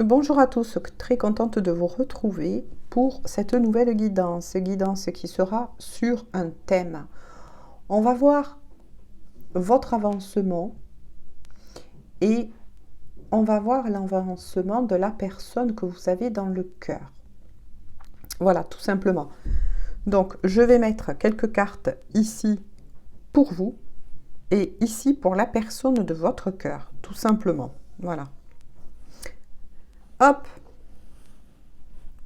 Bonjour à tous, très contente de vous retrouver pour cette nouvelle guidance qui sera sur un thème. On va voir votre avancement et on va voir l'avancement de la personne que vous avez dans le cœur. Voilà, tout simplement. Donc, je vais mettre quelques cartes ici pour vous et ici pour la personne de votre cœur, tout simplement. Voilà. Hop.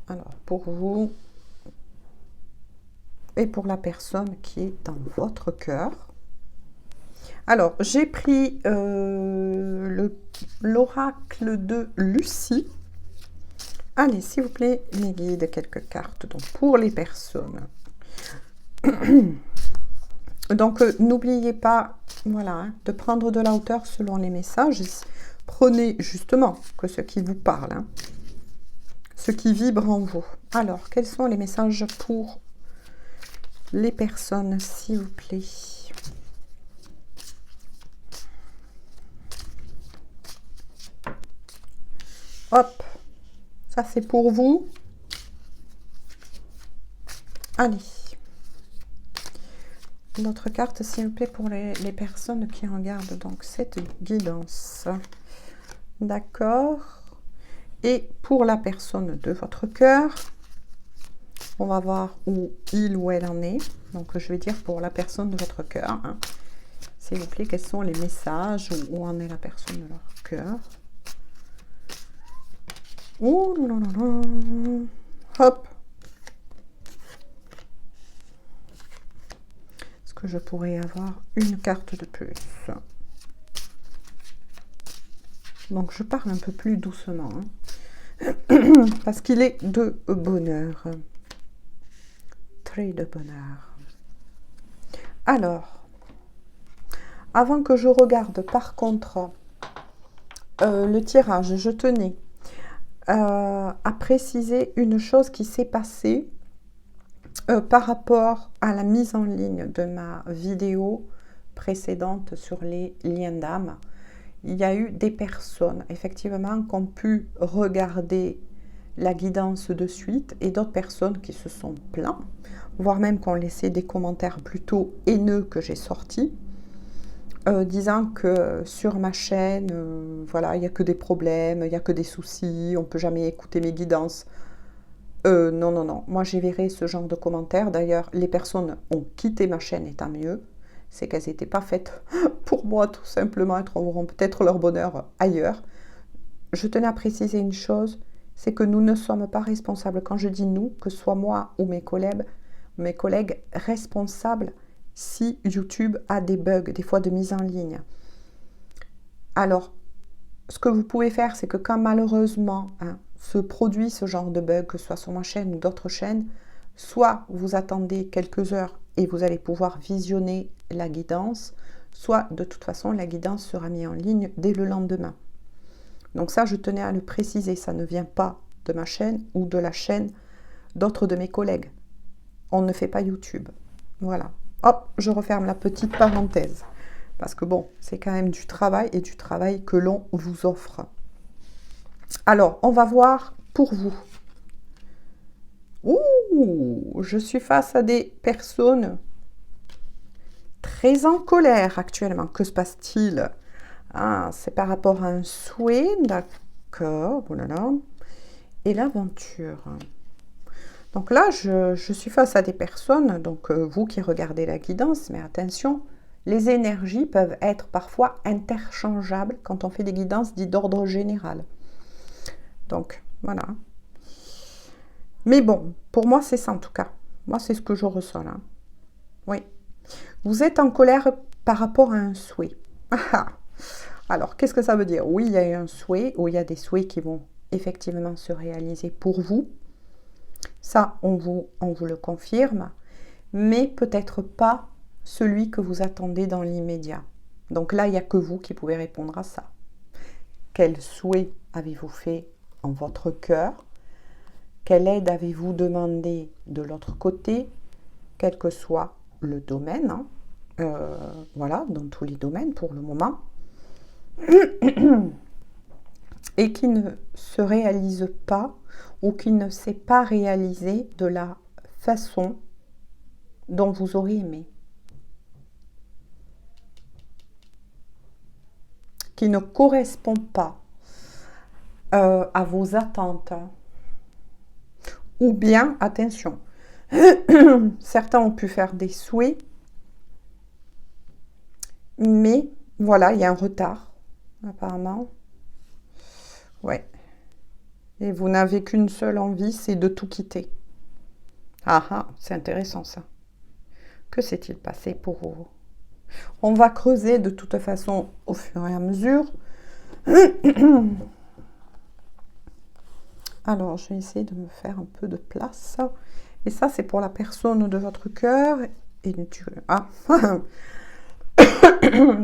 Alors, pour vous et pour la personne qui est dans votre cœur. Alors, j'ai pris l'oracle de Lucie. Allez, s'il vous plaît, mes guides, quelques cartes donc, pour les personnes. Donc, n'oubliez pas voilà, de prendre de la hauteur selon les messages. Prenez justement que ce qui vous parle, hein, ce qui vibre en vous. Alors, quels sont les messages pour les personnes, s'il vous plaît? Hop, ça c'est pour vous. Allez. L'autre carte, s'il vous plaît, pour les personnes qui regardent donc cette guidance. D'accord. Et pour la personne de votre cœur, on va voir où il ou elle en est. Donc, je vais dire pour la personne de votre cœur. Hein. S'il vous plaît, quels sont les messages, où en est la personne de leur cœur. Oh là là là. Hop. Est-ce que je pourrais avoir une carte de plus? Donc, je parle un peu plus doucement. Hein. Parce qu'il est de bonheur. Très de bonheur. Alors, avant que je regarde par contre le tirage, je tenais à préciser une chose qui s'est passée par rapport à la mise en ligne de ma vidéo précédente sur les liens d'âme. Il y a eu des personnes, effectivement, qui ont pu regarder la guidance de suite et d'autres personnes qui se sont plaintes, voire même qui ont laissé des commentaires plutôt haineux que j'ai sortis, disant que sur ma chaîne, voilà, il n'y a que des problèmes, il n'y a que des soucis, on ne peut jamais écouter mes guidances. Non, non, non, moi j'évirai ce genre de commentaires. D'ailleurs, les personnes ont quitté ma chaîne et tant mieux. C'est qu'elles n'étaient pas faites pour moi, tout simplement. Elles trouveront peut-être leur bonheur ailleurs. Je tenais à préciser une chose, c'est que nous ne sommes pas responsables. Quand je dis nous, que ce soit moi ou mes collègues responsables si YouTube a des bugs, des fois de mise en ligne. Alors, ce que vous pouvez faire, c'est que quand malheureusement se produit ce genre de bug, que ce soit sur ma chaîne ou d'autres chaînes, soit vous attendez quelques heures et vous allez pouvoir visionner la guidance, soit de toute façon la guidance sera mise en ligne dès le lendemain. Donc ça, je tenais à le préciser, ça ne vient pas de ma chaîne ou de la chaîne d'autres de mes collègues. On ne fait pas YouTube. Voilà. Hop, je referme la petite parenthèse. Parce que bon, c'est quand même du travail et du travail que l'on vous offre. Alors, on va voir pour vous. Ouh, je suis face à des personnes très en colère actuellement. Que se passe-t-il? Ah, c'est par rapport à un souhait, d'accord, voilà. Et l'aventure. Donc là, je suis face à des personnes, donc vous qui regardez la guidance, mais attention, les énergies peuvent être parfois interchangeables quand on fait des guidances dites d'ordre général. Donc, voilà. Mais bon, pour moi, c'est ça en tout cas. Moi, c'est ce que je ressens là. Oui. Vous êtes en colère par rapport à un souhait. Alors, qu'est-ce que ça veut dire? Oui, il y a eu un souhait, ou il y a des souhaits qui vont effectivement se réaliser pour vous. Ça, on vous le confirme. Mais peut-être pas celui que vous attendez dans l'immédiat. Donc là, il n'y a que vous qui pouvez répondre à ça. Quel souhait avez-vous fait en votre cœur? Quelle aide avez-vous demandé de l'autre côté? Quel que soit le domaine. Hein. Voilà, dans tous les domaines pour le moment. et qui ne se réalise pas ou qui ne s'est pas réalisé de la façon dont vous auriez aimé. Qui ne correspond pas à vos attentes. Ou bien, attention, certains ont pu faire des souhaits, mais voilà, il y a un retard, apparemment. Ouais. Et vous n'avez qu'une seule envie, c'est de tout quitter. Ah ah, c'est intéressant ça. Que s'est-il passé pour vous? On va creuser de toute façon au fur et à mesure. Alors, je vais essayer de me faire un peu de place. Et ça, c'est pour la personne de votre cœur. Et du... Ah,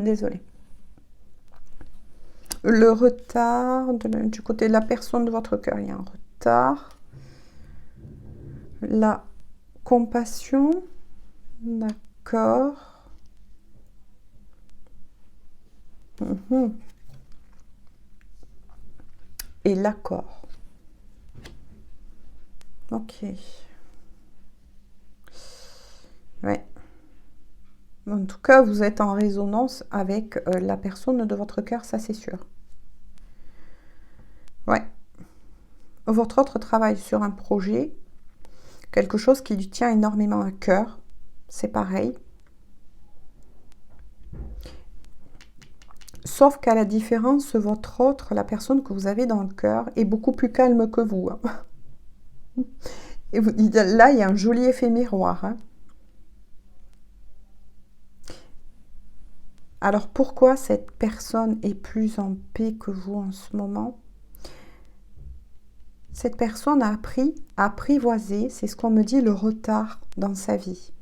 désolée. Le retard du côté de la personne de votre cœur, il y a un retard. La compassion, d'accord. Et l'accord. Ok. Ouais. En tout cas, vous êtes en résonance avec la personne de votre cœur, ça c'est sûr. Ouais. Votre autre travaille sur un projet, quelque chose qui lui tient énormément à cœur. C'est pareil. Sauf qu'à la différence, votre autre, la personne que vous avez dans le cœur, est beaucoup plus calme que vous. Hein. Et là, il y a un joli effet miroir. Hein. Alors, pourquoi cette personne est plus en paix que vous en ce moment? Cette personne a appris à apprivoiser, c'est ce qu'on me dit, le retard dans sa vie.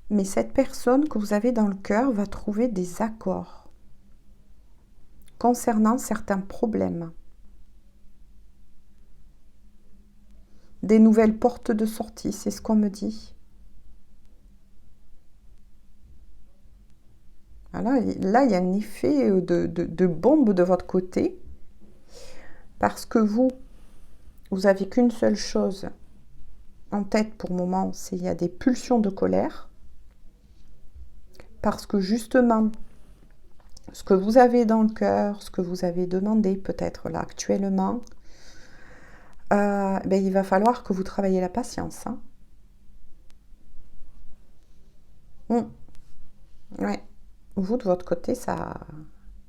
Mais cette personne que vous avez dans le cœur va trouver des accords concernant certains problèmes. Des nouvelles portes de sortie, c'est ce qu'on me dit. Voilà, là, il y a un effet de bombe de votre côté. Parce que vous avez qu'une seule chose en tête pour le moment, c'est qu'il y a des pulsions de colère. Parce que justement, ce que vous avez dans le cœur, ce que vous avez demandé peut-être là actuellement, ben, il va falloir que vous travailliez la patience. Hein. Ouais. Vous, de votre côté, ça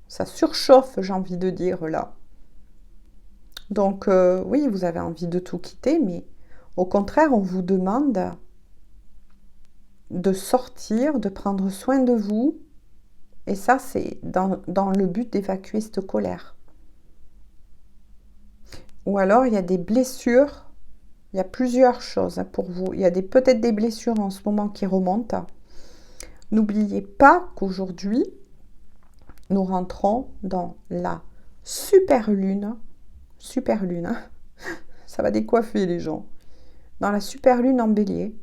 surchauffe, j'ai envie de dire, là. Donc, oui, vous avez envie de tout quitter, mais au contraire, on vous demande de sortir, de prendre soin de vous. Et ça, c'est dans le but d'évacuer cette colère. Ou alors, il y a des blessures. Il y a plusieurs choses pour vous. Il y a peut-être des blessures en ce moment qui remontent. N'oubliez pas qu'aujourd'hui, nous rentrons dans la super lune. Super lune, hein. Ça va décoiffer les gens. Dans la super lune en bélier.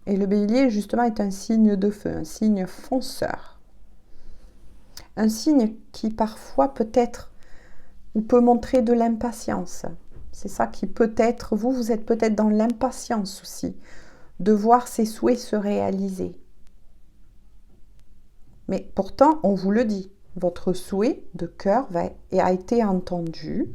Et le bélier, justement, est un signe de feu, un signe fonceur. Un signe qui, parfois, peut-être, ou peut montrer de l'impatience. C'est ça qui peut-être, vous êtes peut-être dans l'impatience aussi, de voir ses souhaits se réaliser. Mais pourtant, on vous le dit, votre souhait de cœur a été entendu.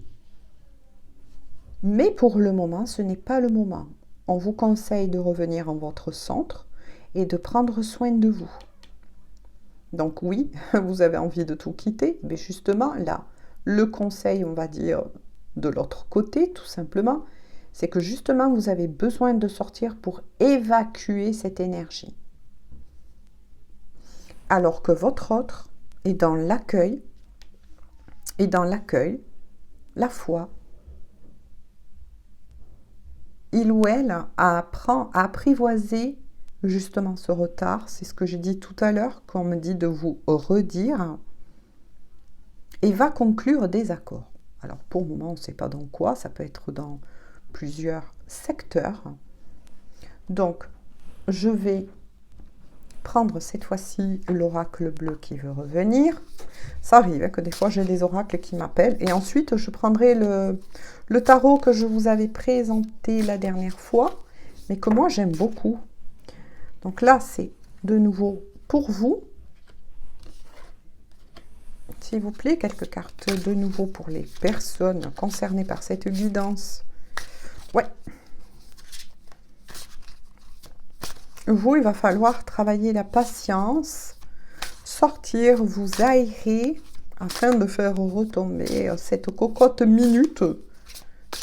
Mais pour le moment, ce n'est pas le moment. On vous conseille de revenir en votre centre et de prendre soin de vous. Donc oui, vous avez envie de tout quitter, mais justement, là, le conseil, on va dire, de l'autre côté, tout simplement, c'est que justement, vous avez besoin de sortir pour évacuer cette énergie. Alors que votre autre est dans l'accueil, la foi. Il ou elle apprend à apprivoiser justement ce retard. C'est ce que j'ai dit tout à l'heure, qu'on me dit de vous redire. Et va conclure des accords. Alors pour le moment, on ne sait pas dans quoi. Ça peut être dans plusieurs secteurs. Donc, je vais prendre cette fois-ci l'oracle bleu qui veut revenir. Ça arrive hein, que des fois j'ai des oracles qui m'appellent. Et ensuite, je prendrai le tarot que je vous avais présenté la dernière fois, mais que moi j'aime beaucoup. Donc là, c'est de nouveau pour vous. S'il vous plaît, quelques cartes de nouveau pour les personnes concernées par cette guidance. Ouais. Vous, il va falloir travailler la patience, sortir, vous aérer, afin de faire retomber cette cocotte minute.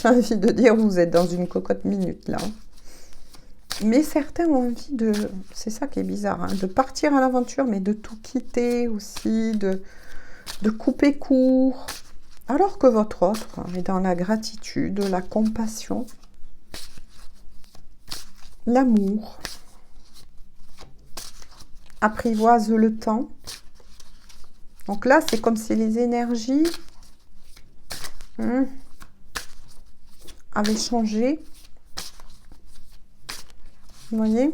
J'ai envie de dire, vous êtes dans une cocotte minute, là. Mais certains ont envie de... C'est ça qui est bizarre, hein, de partir à l'aventure, mais de tout quitter aussi, de couper court. Alors que votre autre est dans la gratitude, la compassion, l'amour. Apprivoise le temps. Donc là, c'est comme si les énergies avaient changé. Vous voyez?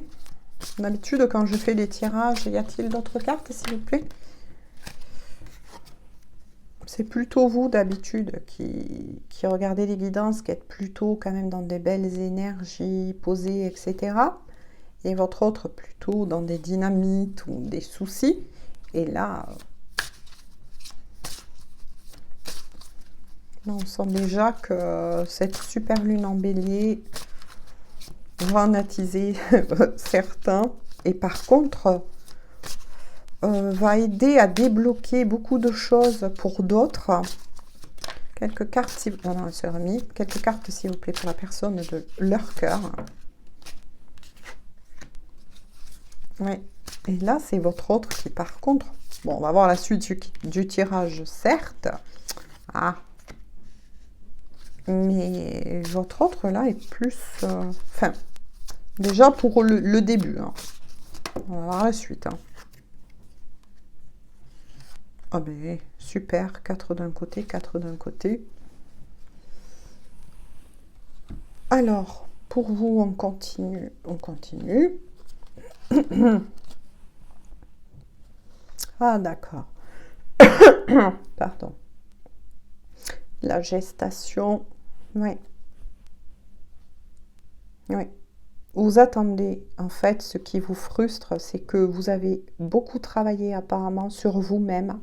D'habitude, quand je fais les tirages, y a-t-il d'autres cartes, s'il vous plaît? C'est plutôt vous, d'habitude, qui regardez les guidances, qui êtes plutôt quand même dans des belles énergies posées, etc. Et votre autre plutôt dans des dynamites ou des soucis. Et là, on sent déjà que cette super lune en bélier va en attiser certains. Et par contre, va aider à débloquer beaucoup de choses pour d'autres. Quelques cartes, si vous... non, c'est remis. Quelques cartes, s'il vous plaît, pour la personne de leur cœur. Oui. Et là, c'est votre autre qui, par contre... Bon, on va voir la suite du tirage, certes. Ah. Mais votre autre, là, est plus... Enfin, déjà pour le début. Hein. On va voir la suite. Hein. Ah ben, super. 4 d'un côté, 4 d'un côté. Alors, pour vous, on continue. On continue. Ah, d'accord. Pardon. La gestation. Oui. Oui. Vous attendez. En fait, ce qui vous frustre, c'est que vous avez beaucoup travaillé apparemment sur vous-même.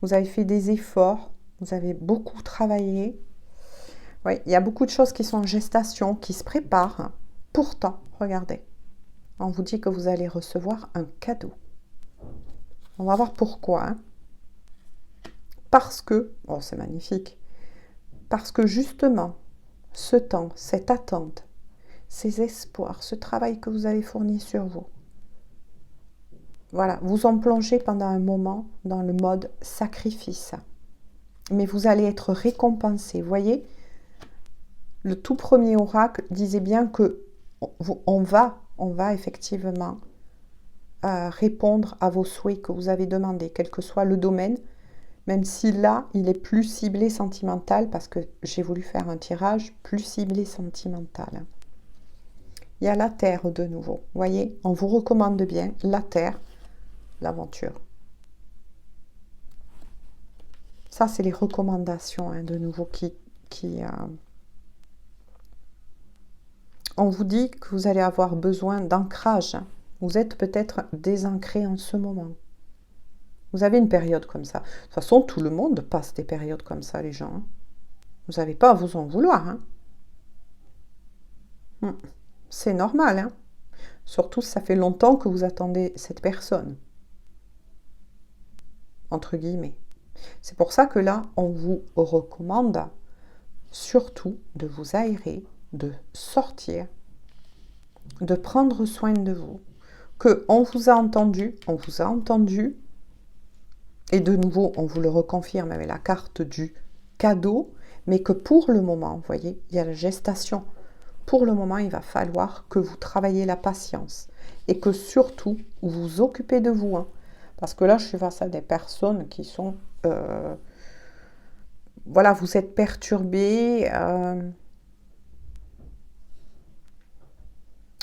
Vous avez fait des efforts. Vous avez beaucoup travaillé. Oui, il y a beaucoup de choses qui sont en gestation, qui se préparent. Pourtant, regardez. On vous dit que vous allez recevoir un cadeau. On va voir pourquoi. Hein. Parce que, oh c'est magnifique, parce que justement, ce temps, cette attente, ces espoirs, ce travail que vous avez fourni sur vous, voilà, vous en plongez pendant un moment dans le mode sacrifice. Mais vous allez être récompensé. Vous voyez, le tout premier oracle disait bien que on va effectivement répondre à vos souhaits que vous avez demandés, quel que soit le domaine, même si là, il est plus ciblé sentimental, parce que j'ai voulu faire un tirage plus ciblé sentimental. Il y a la terre de nouveau. Vous voyez, on vous recommande bien la terre, l'aventure. Ça, c'est les recommandations hein, de nouveau On vous dit que vous allez avoir besoin d'ancrage. Vous êtes peut-être désancré en ce moment. Vous avez une période comme ça. De toute façon, tout le monde passe des périodes comme ça, les gens. Vous n'avez pas à vous en vouloir. Hein. C'est normal. Hein. Surtout si ça fait longtemps que vous attendez cette personne. Entre guillemets. C'est pour ça que là, on vous recommande surtout de vous aérer, de sortir, de prendre soin de vous. On vous a entendu, et de nouveau, on vous le reconfirme avec la carte du cadeau, mais que pour le moment, vous voyez, il y a la gestation. Pour le moment, il va falloir que vous travaillez la patience et que surtout, vous vous occupez de vous. Hein. Parce que là, je suis face à des personnes qui sont... voilà, vous êtes perturbés.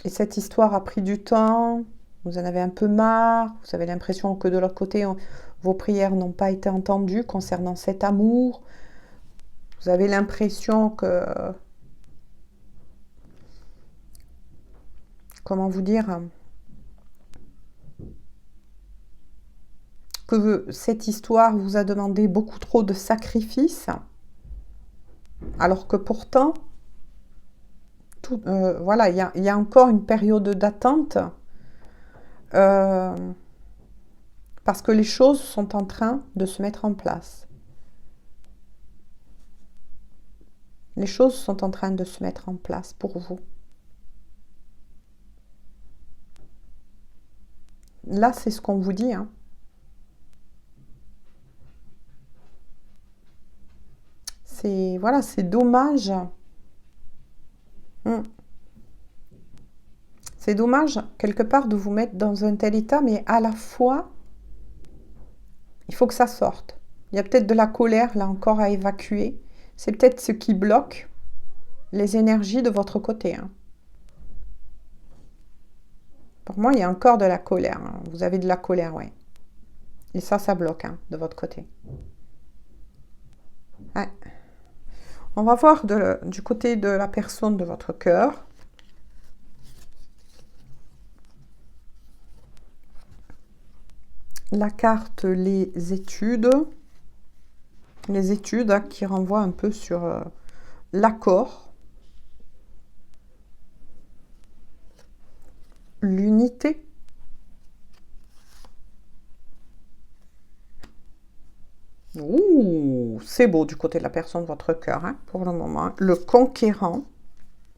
Et cette histoire a pris du temps. Vous en avez un peu marre, vous avez l'impression que de l'autre côté, vos prières n'ont pas été entendues concernant cet amour. Vous avez l'impression que... Comment vous dire? Que cette histoire vous a demandé beaucoup trop de sacrifices, alors que pourtant, voilà, il y a encore une période d'attente, parce que les choses sont en train de se mettre en place. Les choses sont en train de se mettre en place pour vous. Là, c'est ce qu'on vous dit, hein. Voilà, c'est dommage. C'est dommage, quelque part, de vous mettre dans un tel état, mais à la fois, il faut que ça sorte. Il y a peut-être de la colère, là encore, à évacuer. C'est peut-être ce qui bloque les énergies de votre côté, hein. Pour moi, il y a encore de la colère, hein. Vous avez de la colère, oui. Et ça bloque, hein, de votre côté. Ouais. On va voir du côté de la personne de votre cœur. La carte les études. Les études, hein, qui renvoient un peu sur l'accord. L'unité. Ouh, c'est beau du côté de la personne de votre cœur, hein, pour le moment. Le conquérant.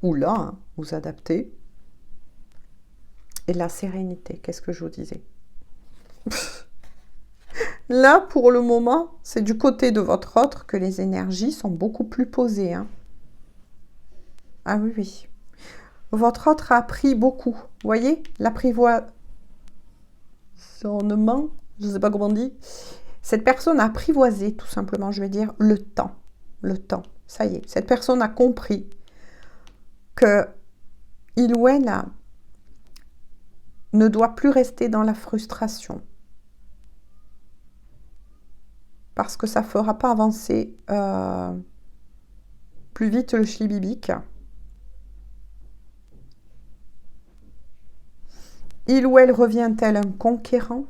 Oula, hein, vous adaptez. Et la sérénité, qu'est-ce que je vous disais? Là, pour le moment, c'est du côté de votre autre que les énergies sont beaucoup plus posées, hein. Ah oui, oui. Votre autre a appris beaucoup. Vous voyez, l'apprivoisonnement, je ne sais pas comment on dit. Cette personne a apprivoisé, tout simplement, je vais dire, le temps. Le temps, ça y est. Cette personne a compris que il ou elle ne doit plus rester dans la frustration. Parce que ça ne fera pas avancer plus vite le schlibibic. Il ou elle revient tel un conquérant,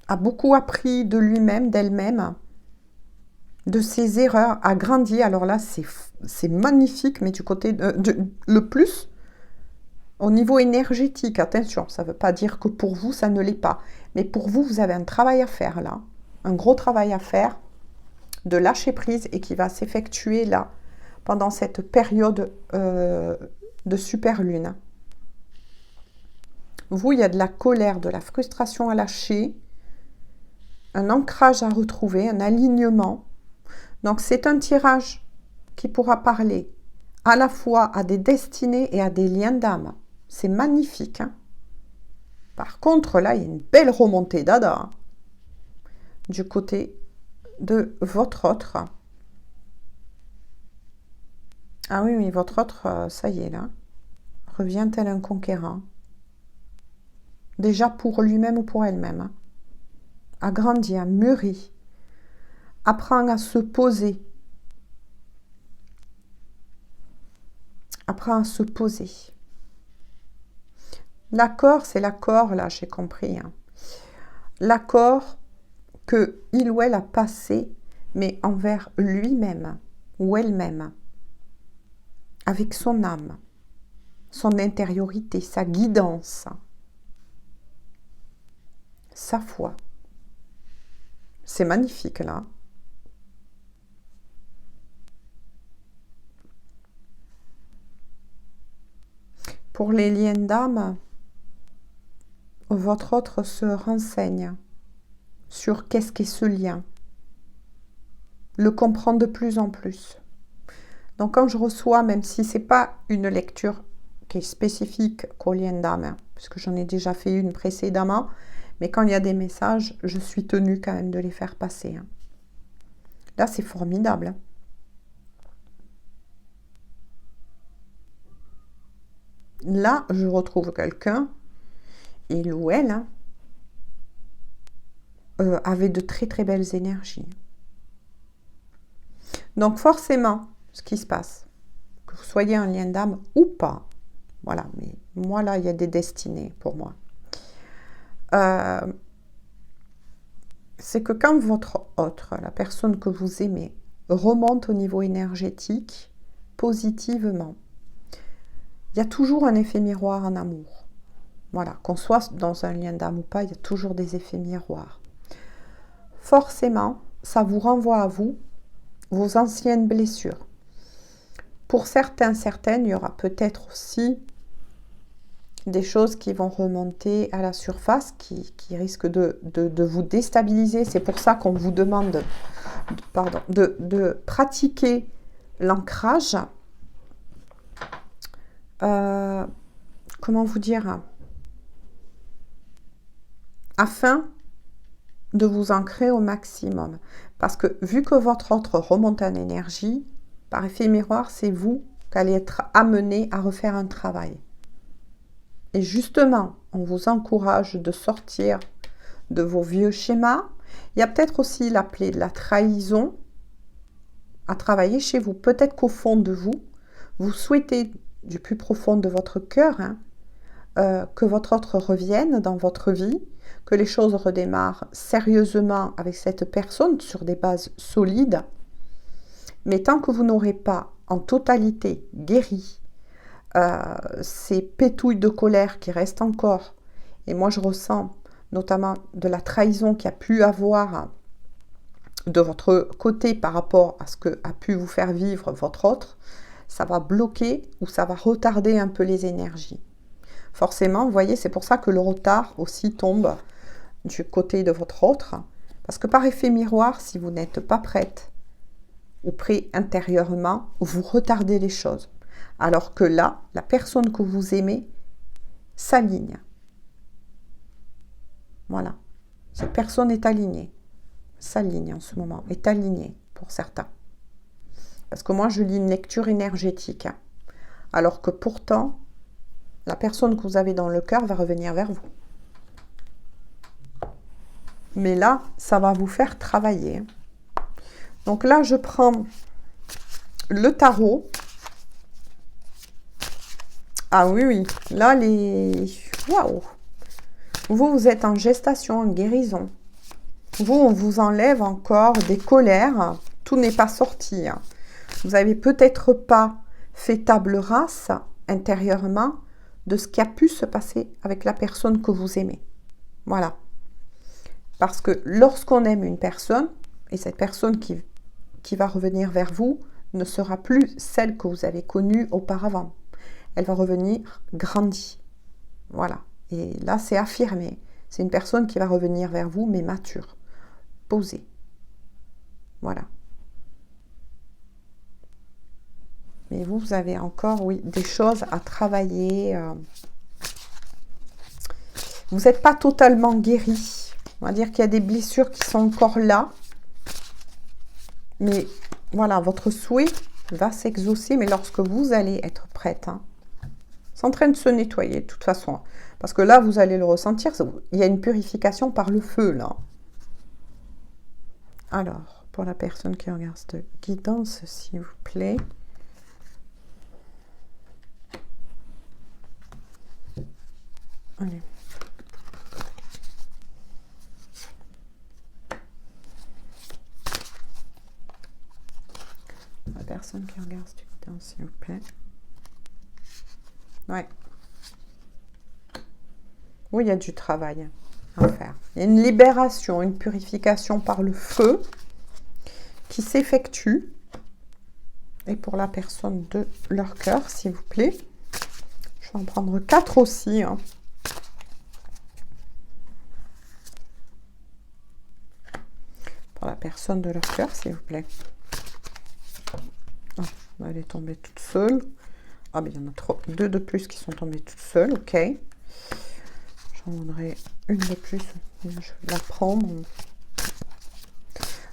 a beaucoup appris de lui-même, d'elle-même, de ses erreurs, a grandi. Alors là, c'est magnifique, mais du côté le plus, au niveau énergétique, attention, ça ne veut pas dire que pour vous, ça ne l'est pas. Mais pour vous, vous avez un travail à faire là, un gros travail à faire, de lâcher prise et qui va s'effectuer là, pendant cette période de super lune. Vous, il y a de la colère, de la frustration à lâcher, un ancrage à retrouver, un alignement. Donc, c'est un tirage qui pourra parler à la fois à des destinées et à des liens d'âme. C'est magnifique, hein. Par contre, là, il y a une belle remontée d'Ada, hein, du côté de votre autre. Ah oui, oui, votre autre, ça y est, là, revient tel un conquérant. Déjà pour lui-même ou pour elle-même, hein. A grandi, a mûri, apprend à se poser. Apprend à se poser. L'accord, c'est l'accord, là, j'ai compris, hein. L'accord que il ou elle a passé, mais envers lui-même ou elle-même, avec son âme, son intériorité, sa guidance, sa foi. C'est magnifique, là. Pour les liens d'âme, votre autre se renseigne sur qu'est-ce qu'est ce lien, le comprend de plus en plus. Donc quand je reçois, même si ce n'est pas une lecture qui est spécifique qu'au lien d'âme, hein, puisque j'en ai déjà fait une précédemment, mais quand il y a des messages, je suis tenue quand même de les faire passer, hein. Là, c'est formidable, hein. Là, je retrouve quelqu'un il ou elle, hein, avait de très très belles énergies. Donc forcément, ce qui se passe, que vous soyez un lien d'âme ou pas, voilà, mais moi là, il y a des destinées pour moi. C'est que quand votre autre, la personne que vous aimez, remonte au niveau énergétique positivement, il y a toujours un effet miroir en amour. Voilà, qu'on soit dans un lien d'âme ou pas, il y a toujours des effets miroirs. Forcément, ça vous renvoie à vous, vos anciennes blessures. Pour certains, certaines, il y aura peut-être aussi des choses qui vont remonter à la surface, qui risquent de vous déstabiliser. C'est pour ça qu'on vous demande de pratiquer l'ancrage. Comment vous dire, afin de vous ancrer au maximum. Parce que vu que votre autre remonte en énergie, par effet miroir, c'est vous qui allez être amené à refaire un travail. Et justement, on vous encourage de sortir de vos vieux schémas. Il y a peut-être aussi la plaie de la trahison à travailler chez vous. Peut-être qu'au fond de vous, vous souhaitez du plus profond de votre cœur, que votre autre revienne dans votre vie, que les choses redémarrent sérieusement avec cette personne sur des bases solides. Mais tant que vous n'aurez pas en totalité guéri ces pétouilles de colère qui restent encore, et moi je ressens notamment de la trahison qu'il y a pu avoir de votre côté par rapport à ce que a pu vous faire vivre votre autre, ça va bloquer ou ça va retarder un peu les énergies. Forcément, vous voyez, c'est pour ça que le retard aussi tombe du côté de votre autre, parce que par effet miroir, si vous n'êtes pas prête ou prêt intérieurement, vous retardez les choses. Alors que là, la personne que vous aimez s'aligne. Voilà. Cette personne est alignée. S'aligne en ce moment. Est alignée pour certains. Parce que moi, je lis une lecture énergétique. Alors que pourtant, la personne que vous avez dans le cœur va revenir vers vous. Mais là, ça va vous faire travailler. Donc là, je prends le tarot. Ah oui, oui. Là, waouh! Vous êtes en gestation, en guérison. Vous, on vous enlève encore des colères. Tout n'est pas sorti. Vous n'avez peut-être pas fait table rase intérieurement de ce qui a pu se passer avec la personne que vous aimez. Voilà. Parce que lorsqu'on aime une personne, et cette personne qui va revenir vers vous ne sera plus celle que vous avez connue auparavant. Elle va revenir grandie. Voilà. Et là, c'est affirmé. C'est une personne qui va revenir vers vous, mais mature, posée. Voilà. Mais vous avez encore, oui, des choses à travailler. Vous n'êtes pas totalement guéri. On va dire qu'il y a des blessures qui sont encore là. Mais voilà, votre souhait va s'exaucer, mais lorsque vous allez être prête. C'est en train de se nettoyer, de toute façon. Parce que là, vous allez le ressentir. Il y a une purification par le feu, là. Alors, pour la personne qui regarde cette guidance, s'il vous plaît. Allez. La personne qui regarde cette guidance, s'il vous plaît. Ouais. Oui, il y a du travail à faire. Il y a une libération, une purification par le feu qui s'effectue. Et pour la personne de leur cœur, s'il vous plaît. Je vais en prendre 4 aussi. Pour la personne de leur cœur, s'il vous plaît. Oh, elle est tombée toute seule. Ah, mais il y en a 2 de plus qui sont tombées toutes seules. Ok. J'en voudrais une de plus. Je vais la prendre.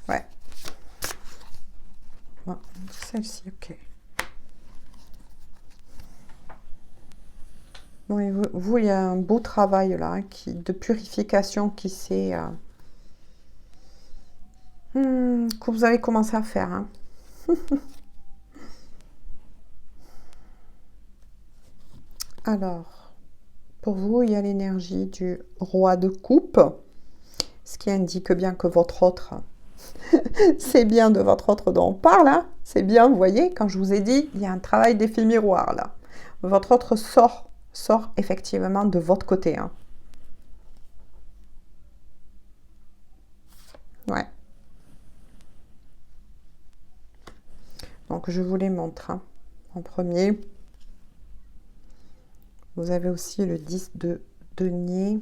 Ouais. Voilà. Celle-ci, ok. Oui, vous, il y a un beau travail là, de purification qui s'est... que vous avez commencé à faire. Hein. Alors, pour vous, il y a l'énergie du roi de coupe, ce qui indique bien que votre autre, c'est bien de votre autre dont on parle, hein. C'est bien, vous voyez, quand je vous ai dit, il y a un travail d'effet miroir là. Votre autre sort effectivement de votre côté. Hein. Ouais. Donc, je vous les montre. Hein. En premier, vous avez aussi le 10 de denier.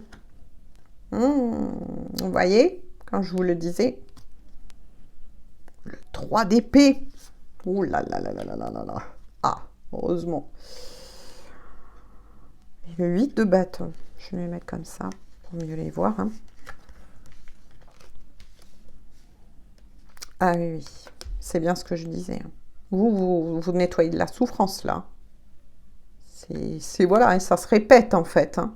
Vous voyez, quand je vous le disais, le 3 d'épée. Ouh là là là là là là là là. Ah, heureusement. Et le 8 de bâton. Je vais les mettre comme ça pour mieux les voir. Hein. Ah oui, oui. C'est bien ce que je disais. Hein. Vous nettoyez de la souffrance là. C'est voilà, et ça se répète en fait. Hein.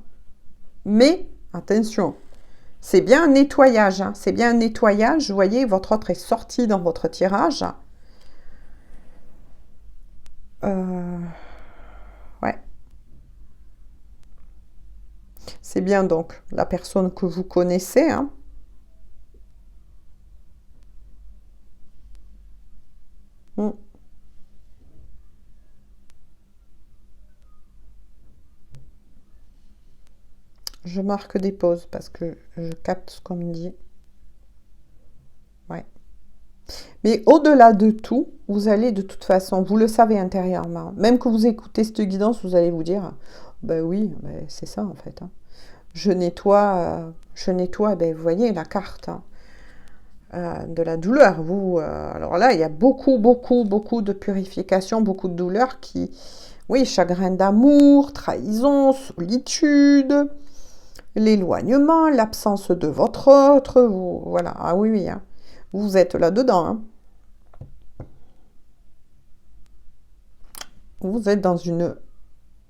Mais, attention, c'est bien un nettoyage. Hein. C'est bien un nettoyage. Vous voyez, votre autre est sorti dans votre tirage. Ouais. C'est bien donc la personne que vous connaissez. Hein. Je marque des pauses parce que je capte ce qu'on me dit. Ouais. Mais au-delà de tout, vous allez de toute façon, vous le savez intérieurement, même que vous écoutez cette guidance, vous allez vous dire, ben oui, ben c'est ça en fait. Hein. Je nettoie, ben vous voyez la carte hein, de la douleur. Vous, alors là, il y a beaucoup, beaucoup, beaucoup de purification, beaucoup de douleur qui, oui, chagrin d'amour, trahison, solitude, l'éloignement, l'absence de votre autre, vous, voilà, ah oui, oui, hein. Vous êtes là-dedans. Hein. Vous êtes dans une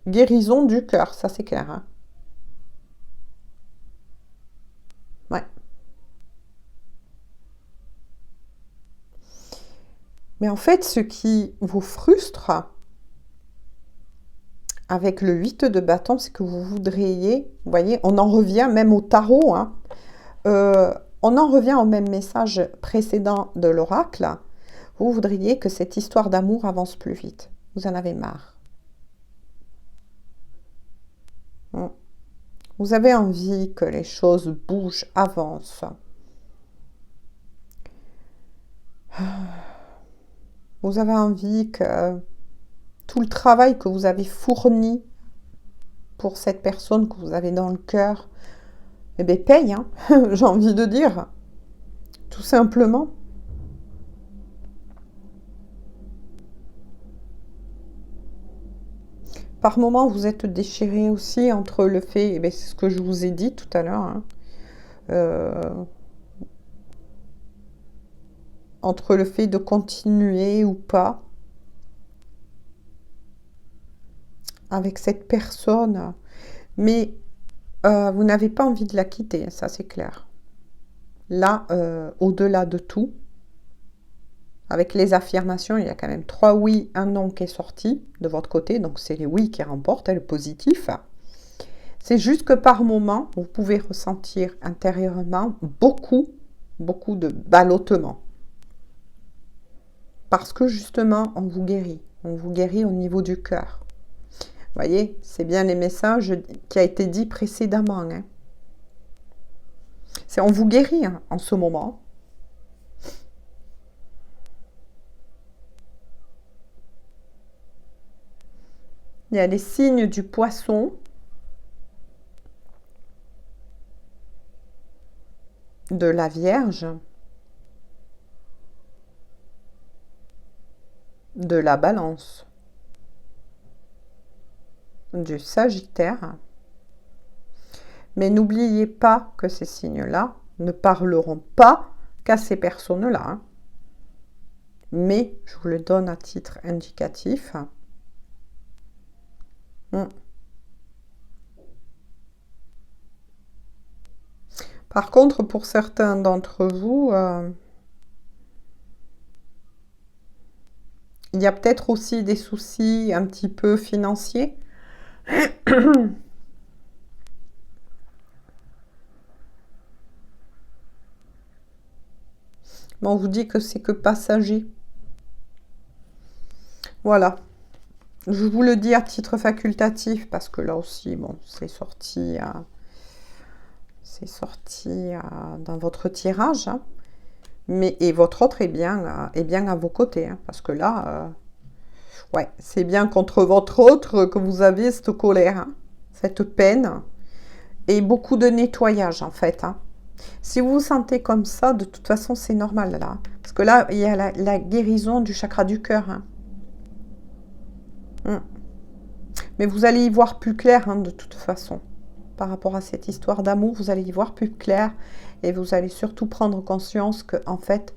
guérison du cœur, ça c'est clair. Hein. Ouais. Mais en fait, ce qui vous frustre avec le 8 de bâton, c'est que vous voudriez, vous voyez, on en revient même au tarot, hein, on en revient au même message précédent de l'oracle. Vous voudriez que cette histoire d'amour avance plus vite. Vous en avez marre. Vous avez envie que les choses bougent, avancent. Vous avez envie que tout le travail que vous avez fourni pour cette personne que vous avez dans le cœur, eh bien, paye, hein, j'ai envie de dire. Tout simplement. Par moments, vous êtes déchiré aussi entre le fait, c'est ce que je vous ai dit tout à l'heure, hein, entre le fait de continuer ou pas avec cette personne, mais vous n'avez pas envie de la quitter, ça c'est clair. Là, au-delà de tout, avec les affirmations, il y a quand même 3 oui, un non qui est sorti de votre côté, donc c'est les oui qui remportent, le positif. C'est juste que par moment, vous pouvez ressentir intérieurement beaucoup, beaucoup de ballottement. Parce que justement, on vous guérit. On vous guérit au niveau du cœur. Vous voyez, c'est bien les messages qui a été dit précédemment. Hein. On vous guérit hein, en ce moment. Il y a les signes du poisson, de la Vierge, de la Balance, du Sagittaire. Mais n'oubliez pas que ces signes-là ne parleront pas qu'à ces personnes-là. Hein. Mais je vous le donne à titre indicatif. Par contre, pour certains d'entre vous, il y a peut-être aussi des soucis un petit peu financiers. Mais on vous dit que c'est que passager. Voilà. Je vous le dis à titre facultatif parce que là aussi, bon, c'est sorti, dans votre tirage, hein. Mais et votre autre est bien à vos côtés, hein, parce que là, ouais, c'est bien contre votre autre que vous avez cette colère, hein, cette peine et beaucoup de nettoyage en fait, hein. Si vous vous sentez comme ça, de toute façon, c'est normal là, parce que là, il y a la guérison du chakra du cœur, hein. Mais vous allez y voir plus clair, hein, de toute façon. Par rapport à cette histoire d'amour, vous allez y voir plus clair et vous allez surtout prendre conscience que, en fait,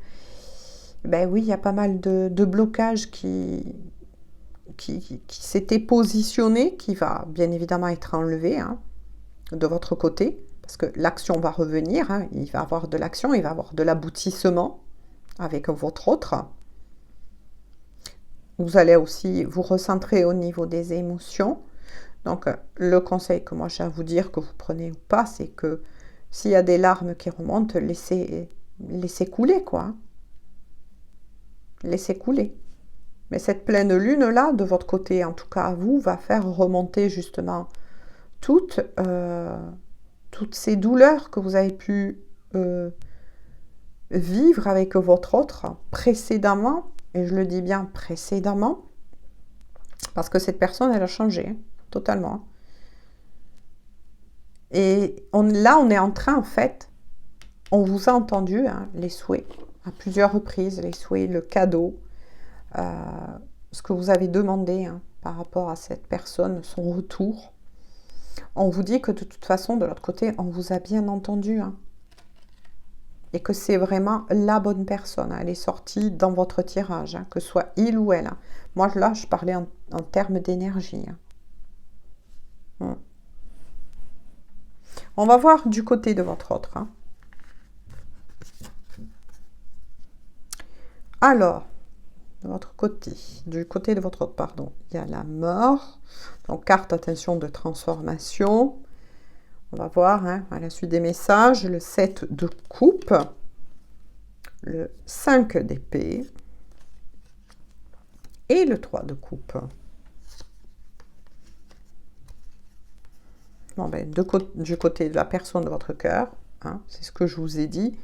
ben oui, il y a pas mal de blocages qui s'étaient positionnés, qui va bien évidemment être enlevé, hein, de votre côté, parce que l'action va revenir, hein, il va y avoir de l'action, il va y avoir de l'aboutissement avec votre autre. Vous allez aussi vous recentrer au niveau des émotions. Donc, le conseil que moi j'ai à vous dire, que vous prenez ou pas, c'est que s'il y a des larmes qui remontent, laissez couler, quoi. Laissez couler. Mais cette pleine lune-là, de votre côté, en tout cas à vous, va faire remonter justement toutes ces douleurs que vous avez pu vivre avec votre autre précédemment. Et je le dis bien précédemment, parce que cette personne, elle a changé, hein, totalement. Et là, on est en train, en fait, on vous a entendu, hein, les souhaits, à plusieurs reprises, les souhaits, le cadeau, ce que vous avez demandé, hein, par rapport à cette personne, son retour. On vous dit que de toute façon, de l'autre côté, on vous a bien entendu, hein. Et que c'est vraiment la bonne personne, hein. Elle est sortie dans votre tirage, hein, que ce soit il ou elle, hein. Moi, là, je parlais en termes d'énergie, hein. On va voir du côté de votre autre, hein. Alors, de votre côté, du côté de votre autre, pardon, il y a la mort. Donc, carte, attention, de transformation. On va voir, hein, à la suite des messages, le 7 de coupe, le 5 d'épée et le 3 de coupe. Bon, ben, du côté de la personne de votre cœur, hein, c'est ce que je vous ai dit.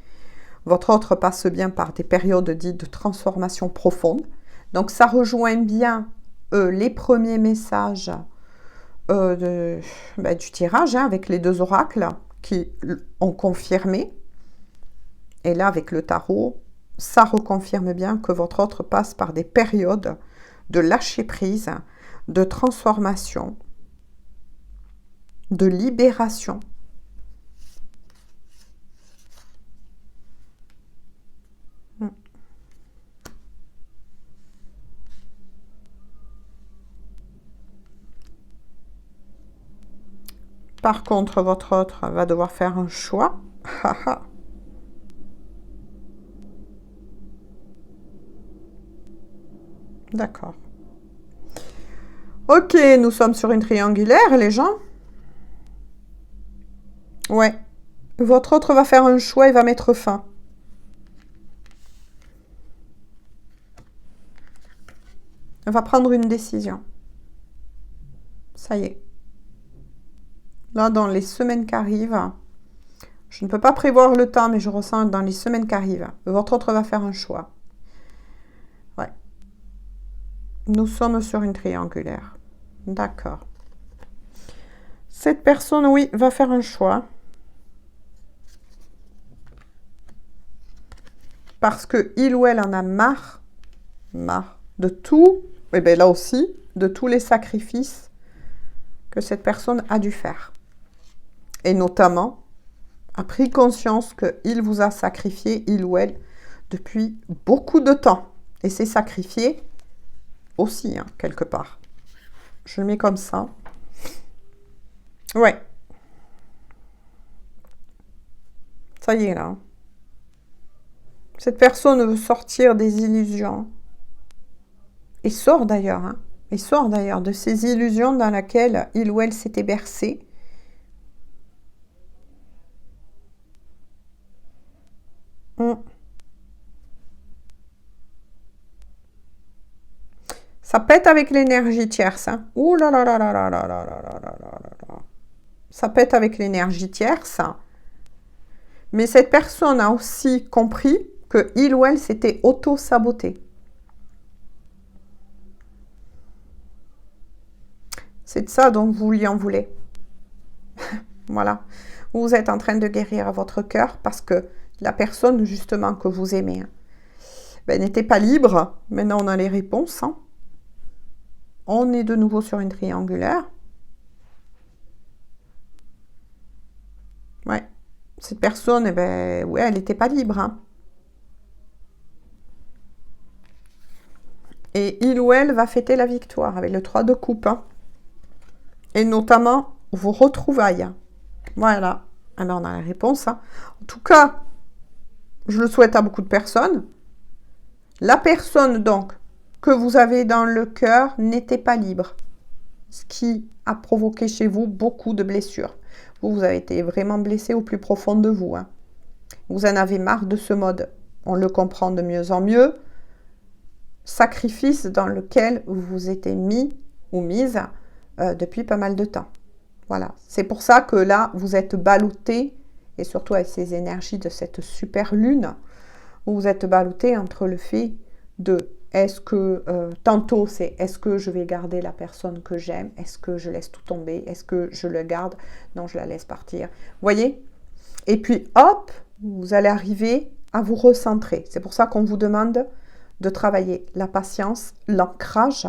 Votre autre passe bien par des périodes dites de transformation profonde. Donc, ça rejoint bien les premiers messages du tirage, hein, avec les deux oracles qui ont confirmé. Et là, avec le tarot, ça reconfirme bien que votre autre passe par des périodes de lâcher prise, de transformation, de libération. Par contre, votre autre va devoir faire un choix. D'accord. Ok, nous sommes sur une triangulaire, les gens. Ouais. Votre autre va faire un choix et va mettre fin. Elle va prendre une décision. Ça y est. Là, dans les semaines qui arrivent, je ne peux pas prévoir le temps, mais je ressens dans les semaines qui arrivent, votre autre va faire un choix. Ouais. Nous sommes sur une triangulaire. D'accord. Cette personne, oui, va faire un choix. Parce que il ou elle en a marre de tout, et bien là aussi, de tous les sacrifices que cette personne a dû faire. Et notamment, a pris conscience qu'il vous a sacrifié, il ou elle, depuis beaucoup de temps. Et c'est sacrifié aussi, hein, quelque part. Je le mets comme ça. Ouais. Ça y est, là. Cette personne veut sortir des illusions. Et sort d'ailleurs, hein. Il sort d'ailleurs de ces illusions dans lesquelles il ou elle s'était bercé. Ça pète avec l'énergie tierce. Hein. Ouh là là là là là là là là là là là là. Ça pète avec l'énergie tierce. Mais cette personne a aussi compris que il ou elle s'était auto-saboté. C'est de ça dont vous lui en voulez. Voilà. Vous êtes en train de guérir votre cœur parce que la personne, justement, que vous aimez, ben, n'était pas libre. Maintenant, on a les réponses. Hein. On est de nouveau sur une triangulaire. Ouais. Cette personne, eh ben, ouais, elle n'était pas libre. Hein. Et il ou elle va fêter la victoire avec le 3 de coupe. Hein. Et notamment, vos retrouvailles. Voilà. Alors, on a la réponse. Hein. En tout cas, je le souhaite à beaucoup de personnes. La personne, donc, que vous avez dans le cœur n'était pas libre. Ce qui a provoqué chez vous beaucoup de blessures. Vous avez été vraiment blessé au plus profond de vous. Hein. Vous en avez marre de ce mode. On le comprend de mieux en mieux. Sacrifice dans lequel vous vous étiez mis ou mise depuis pas mal de temps. Voilà. C'est pour ça que là, vous êtes ballotté, et surtout avec ces énergies de cette super lune, vous êtes ballotté entre le fait de est-ce que, tantôt c'est est-ce que je vais garder la personne que j'aime, est-ce que je laisse tout tomber, est-ce que je le garde, non je la laisse partir. Vous voyez? Et puis hop, vous allez arriver à vous recentrer. C'est pour ça qu'on vous demande de travailler la patience, l'ancrage,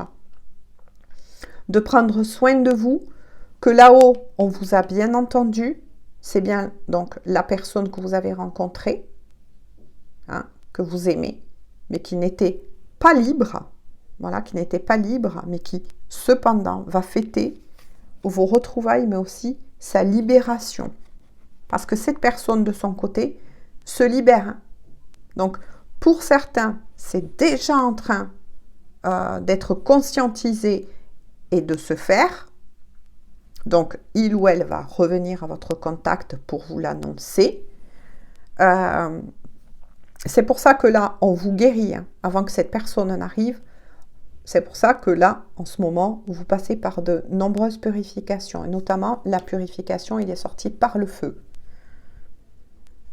de prendre soin de vous, que là-haut, on vous a bien entendu, c'est bien donc la personne que vous avez rencontrée, hein, que vous aimez, mais qui n'était pas libre, voilà, qui n'était pas libre, mais qui cependant va fêter vos retrouvailles, mais aussi sa libération. Parce que cette personne de son côté se libère. Hein. Donc, pour certains, c'est déjà en train d'être conscientisé et de se faire. Donc, il ou elle va revenir à votre contact pour vous l'annoncer. C'est pour ça que là, on vous guérit hein, avant que cette personne n'arrive. C'est pour ça que là, en ce moment, vous passez par de nombreuses purifications. Et notamment, la purification, il est sorti par le feu.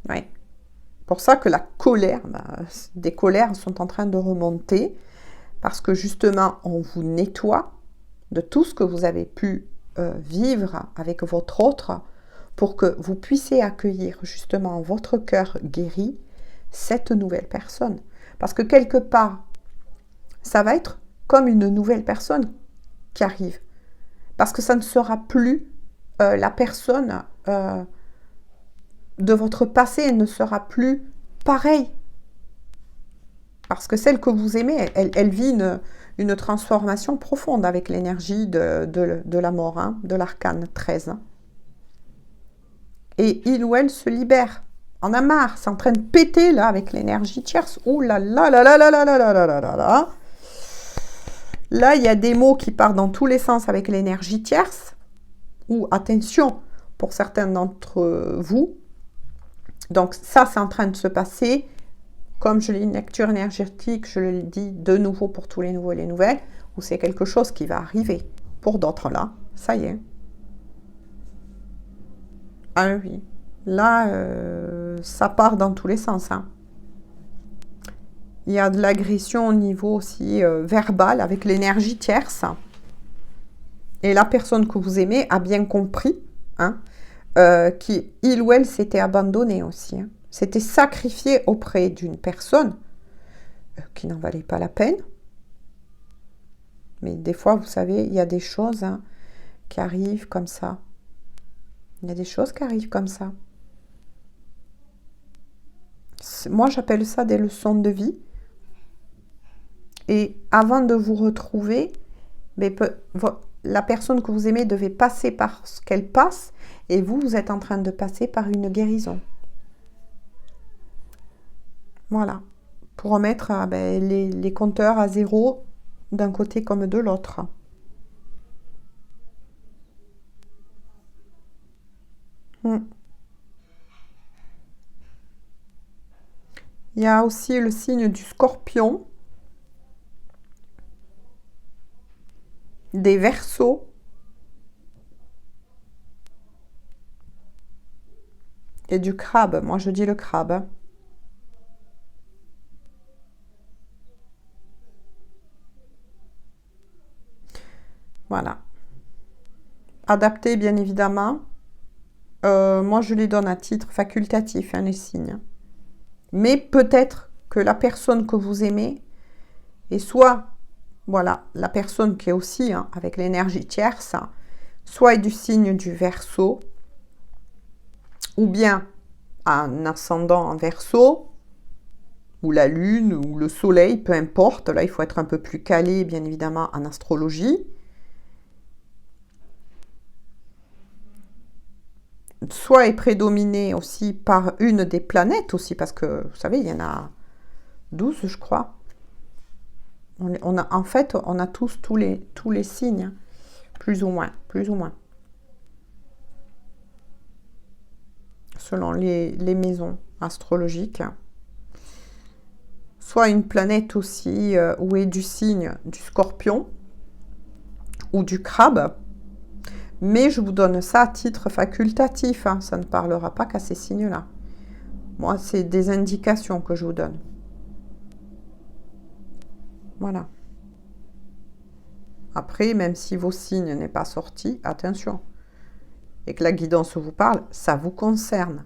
Oui. Pour ça que la colère, des colères sont en train de remonter. Parce que justement, on vous nettoie de tout ce que vous avez pu vivre avec votre autre pour que vous puissiez accueillir justement en votre cœur guéri cette nouvelle personne. Parce que quelque part, ça va être comme une nouvelle personne qui arrive. Parce que ça ne sera plus la personne de votre passé, elle ne sera plus pareille. Parce que celle que vous aimez, elle vit une transformation profonde avec l'énergie de la mort, hein, de l'arcane 13. Et il ou elle se libère. On a marre, c'est en train de péter là avec l'énergie tierce. Ouh là là là là là là là là là là là là. Là, il y a des mots qui partent dans tous les sens avec l'énergie tierce. Ou attention, pour certains d'entre vous. Donc ça, c'est en train de se passer. Comme je lis une lecture énergétique, je le dis de nouveau pour tous les nouveaux et les nouvelles, où c'est quelque chose qui va arriver. Pour d'autres là, ça y est. Ah oui. Là, ça part dans tous les sens. Hein. Il y a de l'agression au niveau aussi verbal avec l'énergie tierce. Et la personne que vous aimez a bien compris hein, qu'il ou elle s'était abandonné aussi. Hein. S'était sacrifié auprès d'une personne qui n'en valait pas la peine. Mais des fois, vous savez, il y a des choses hein, qui arrivent comme ça. Il y a des choses qui arrivent comme ça. Moi, j'appelle ça des leçons de vie. Et avant de vous retrouver, la personne que vous aimez devait passer par ce qu'elle passe. Et vous, vous êtes en train de passer par une guérison. Voilà. Pour remettre ben, les compteurs à zéro d'un côté comme de l'autre. Il y a aussi le signe du Scorpion, des Verseaux et du Crabe. Moi, je dis le Crabe. Voilà. Adapté, bien évidemment. Moi, je les donne à titre facultatif, hein, les signes. Mais peut-être que la personne que vous aimez est soit, voilà, la personne qui est aussi hein, avec l'énergie tierce, soit est du signe du Verseau, ou bien un ascendant en Verseau, ou la lune, ou le soleil, peu importe. Là, il faut être un peu plus calé, bien évidemment, en astrologie. Soit est prédominé aussi par une des planètes aussi, parce que, vous savez, il y en a 12, je crois. En fait, on a tous les signes, plus ou moins, selon les maisons astrologiques. Soit une planète aussi où est du signe du Scorpion ou du Crabe. Mais je vous donne ça à titre facultatif, hein. Ça ne parlera pas qu'à ces signes-là. Moi, c'est des indications que je vous donne. Voilà. Après, même si vos signes n'est pas sorti, attention. Et que la guidance vous parle, ça vous concerne.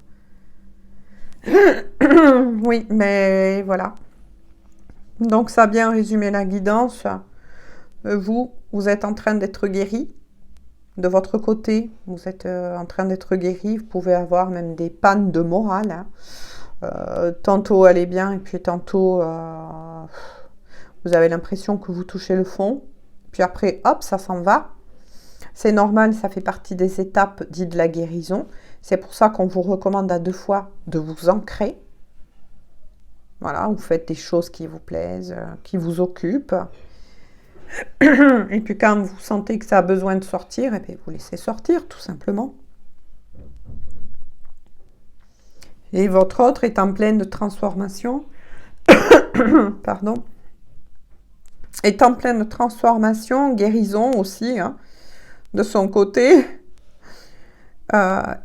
Oui, mais voilà. Donc, ça a bien résumé la guidance. Vous êtes en train d'être guéri. De votre côté, vous êtes en train d'être guéri. Vous pouvez avoir même des pannes de morale. Hein. Tantôt elle est bien et puis tantôt vous avez l'impression que vous touchez le fond. Puis après, hop, ça s'en va. C'est normal, ça fait partie des étapes dites de la guérison. C'est pour ça qu'on vous recommande à 2 fois de vous ancrer. Voilà, vous faites des choses qui vous plaisent, qui vous occupent. Et puis quand vous sentez que ça a besoin de sortir, et bien vous laissez sortir, tout simplement. Et votre autre est en pleine transformation. Pardon. Est en pleine transformation, guérison aussi, hein, de son côté.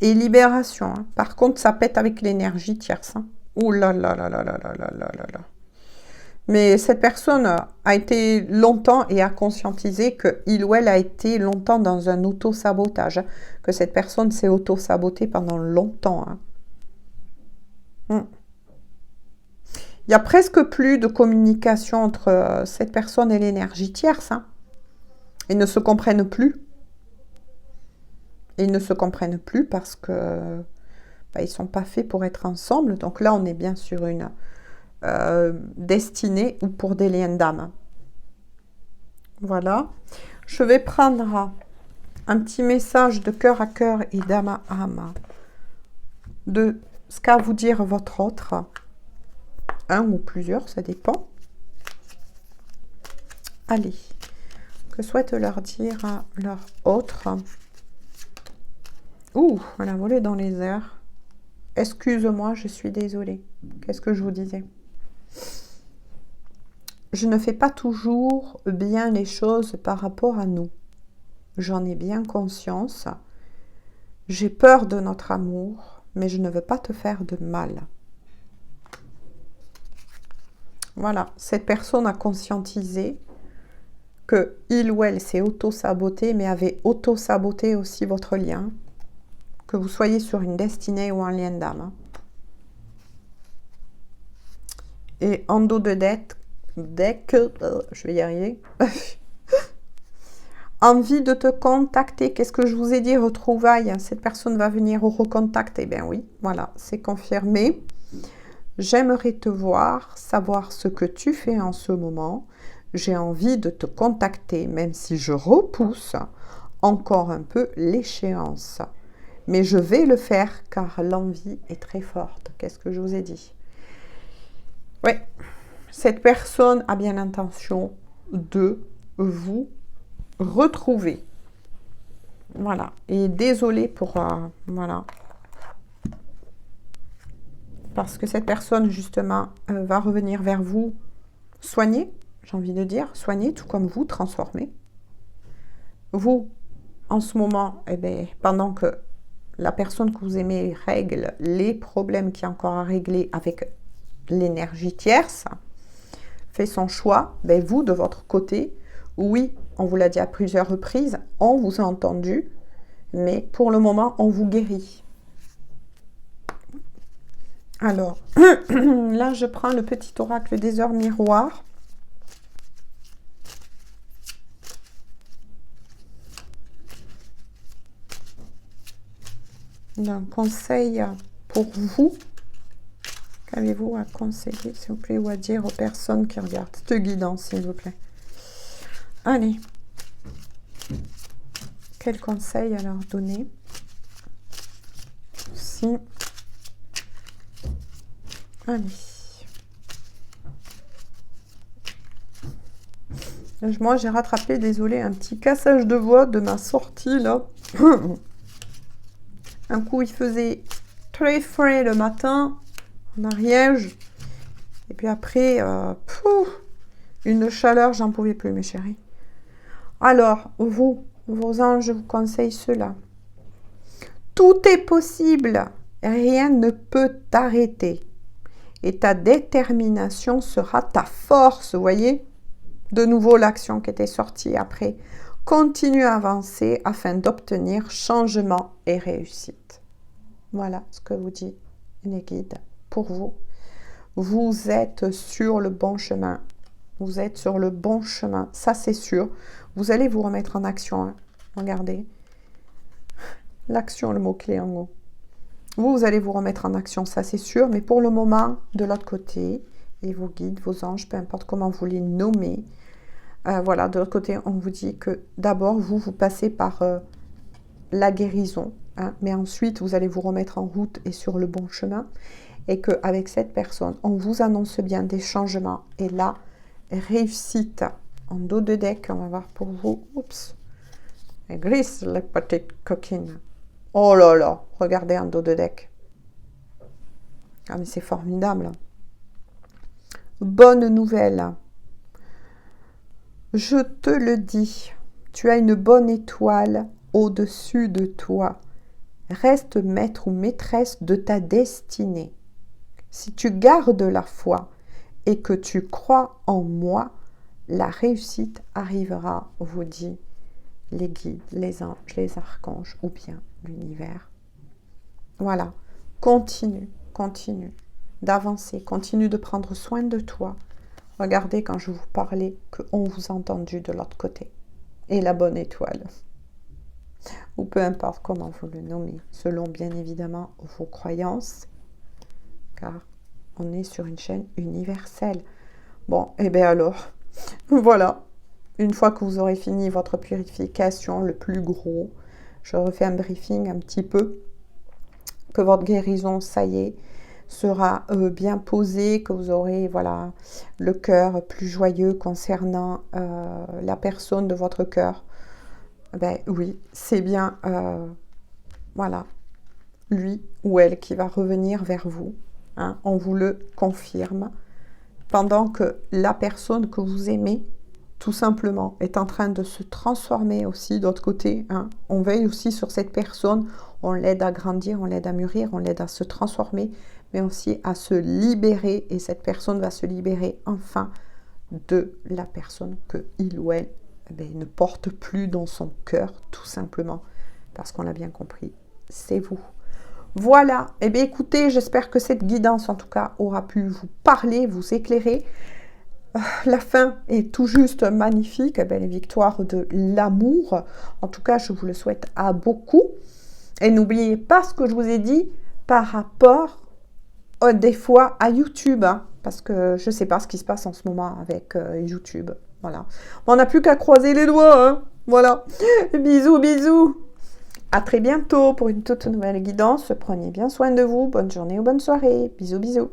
Et libération. Hein. Par contre, ça pète avec l'énergie tierce. Hein. Ouh là là là là là là là là là là. Mais cette personne a été longtemps et a conscientisé qu'il ou elle a été longtemps dans un auto-sabotage. Hein, que cette personne s'est auto-sabotée pendant longtemps. Hein. Il n'y a presque plus de communication entre cette personne et l'énergie tierce. Hein. Ils ne se comprennent plus. Ils ne se comprennent plus parce que ils ne sont pas faits pour être ensemble. Donc là, on est bien sur une destinée ou pour des liens d'âme. Voilà. Je vais prendre un petit message de cœur à cœur et d'âme à âme de ce qu'a à vous dire votre autre. Un ou plusieurs, ça dépend. Allez. Que souhaite leur dire à leur autre? Ouh, elle a volé dans les airs. Excuse-moi, je suis désolée. Qu'est-ce que je vous disais? Je ne fais pas toujours bien les choses par rapport à nous. J'en ai bien conscience. J'ai peur de notre amour, mais je ne veux pas te faire de mal. Voilà, cette personne a conscientisé que il ou elle s'est auto-saboté, mais avait auto-saboté aussi votre lien. Que vous soyez sur une destinée ou un lien d'âme. Et en dos de deck, je vais y arriver. Envie de te contacter. Qu'est-ce que je vous ai dit? Retrouvailles. Cette personne va venir au recontact. Eh bien oui, voilà, c'est confirmé. J'aimerais te voir, savoir ce que tu fais en ce moment. J'ai envie de te contacter, même si je repousse encore un peu l'échéance. Mais je vais le faire car l'envie est très forte. Qu'est-ce que je vous ai dit? Oui, cette personne a bien l'intention de vous retrouver. Voilà. Et désolé pour... voilà. Parce que cette personne, justement, va revenir vers vous soigner, j'ai envie de dire, soigner, tout comme vous, transformer. Vous, en ce moment, eh bien, pendant que la personne que vous aimez règle les problèmes qu'il y a encore à régler avec l'énergie tierce, fait son choix, ben vous, de votre côté, oui, on vous l'a dit à plusieurs reprises, on vous a entendu, mais pour le moment, on vous guérit. Alors, là, je prends le petit oracle des heures miroirs. Un conseil pour vous. Qu'avez-vous à conseiller, s'il vous plaît, ou à dire aux personnes qui regardent cette guidance, s'il vous plaît? Allez. Quel conseil à leur donner? Si. Allez. Moi, j'ai rattrapé, désolé, un petit cassage de voix de ma sortie, là. Un coup, il faisait très frais le matin, en Ariège. Et puis après, une chaleur, j'en pouvais plus, mes chéris. Alors, vous, vos anges vous conseillent cela. Tout est possible. Rien ne peut t'arrêter. Et ta détermination sera ta force, vous voyez? De nouveau, l'action qui était sortie après. Continue à avancer afin d'obtenir changement et réussite. Voilà ce que vous dit les guides pour vous. Vous êtes sur le bon chemin. Vous êtes sur le bon chemin, ça c'est sûr. Vous allez vous remettre en action. Hein. Regardez. L'action, le mot-clé en haut. Vous allez vous remettre en action, ça c'est sûr. Mais pour le moment, de l'autre côté, et vos guides, vos anges, peu importe comment vous les nommez, voilà, de l'autre côté, on vous dit que d'abord, vous passez par la guérison. Hein, mais ensuite, vous allez vous remettre en route et sur le bon chemin. Et qu'avec cette personne, on vous annonce bien des changements. Et là, réussite en dos de deck, on va voir pour vous. Oups, elle glisse la petite coquine. Oh là là, regardez en dos de deck. Ah mais c'est formidable. Bonne nouvelle. Je te le dis, tu as une bonne étoile au-dessus de toi. Reste maître ou maîtresse de ta destinée. Si tu gardes la foi et que tu crois en moi, la réussite arrivera, vous dit les guides, les anges, les archanges ou bien l'univers. Voilà, continue d'avancer, continue de prendre soin de toi. Regardez quand je vous parlais qu'on vous a entendu de l'autre côté. Et la bonne étoile. Ou peu importe comment vous le nommez, selon bien évidemment vos croyances. Car on est sur une chaîne universelle. Bon, et bien alors, voilà. Une fois que vous aurez fini votre purification, le plus gros, je refais un briefing un petit peu, que votre guérison, ça y est, sera bien posée, que vous aurez voilà, le cœur plus joyeux concernant la personne de votre cœur. Ben oui, c'est bien, voilà, lui ou elle qui va revenir vers vous. Hein, on vous le confirme. Pendant que la personne que vous aimez, tout simplement, est en train de se transformer aussi d'autre côté. Hein. On veille aussi sur cette personne, on l'aide à grandir, on l'aide à mûrir, on l'aide à se transformer, mais aussi à se libérer. Et cette personne va se libérer enfin de la personne que il ou elle ne porte plus dans son cœur, tout simplement. Parce qu'on l'a bien compris, c'est vous. Voilà, eh bien écoutez, j'espère que cette guidance en tout cas aura pu vous parler, vous éclairer. La fin est tout juste magnifique, eh bien, les victoires de l'amour. En tout cas, je vous le souhaite à beaucoup. Et n'oubliez pas ce que je vous ai dit par rapport des fois à YouTube, hein, parce que je ne sais pas ce qui se passe en ce moment avec YouTube. Voilà, on n'a plus qu'à croiser les doigts, hein. Voilà, bisous, bisous. À très bientôt pour une toute nouvelle guidance. Prenez bien soin de vous. Bonne journée ou bonne soirée. Bisous, bisous.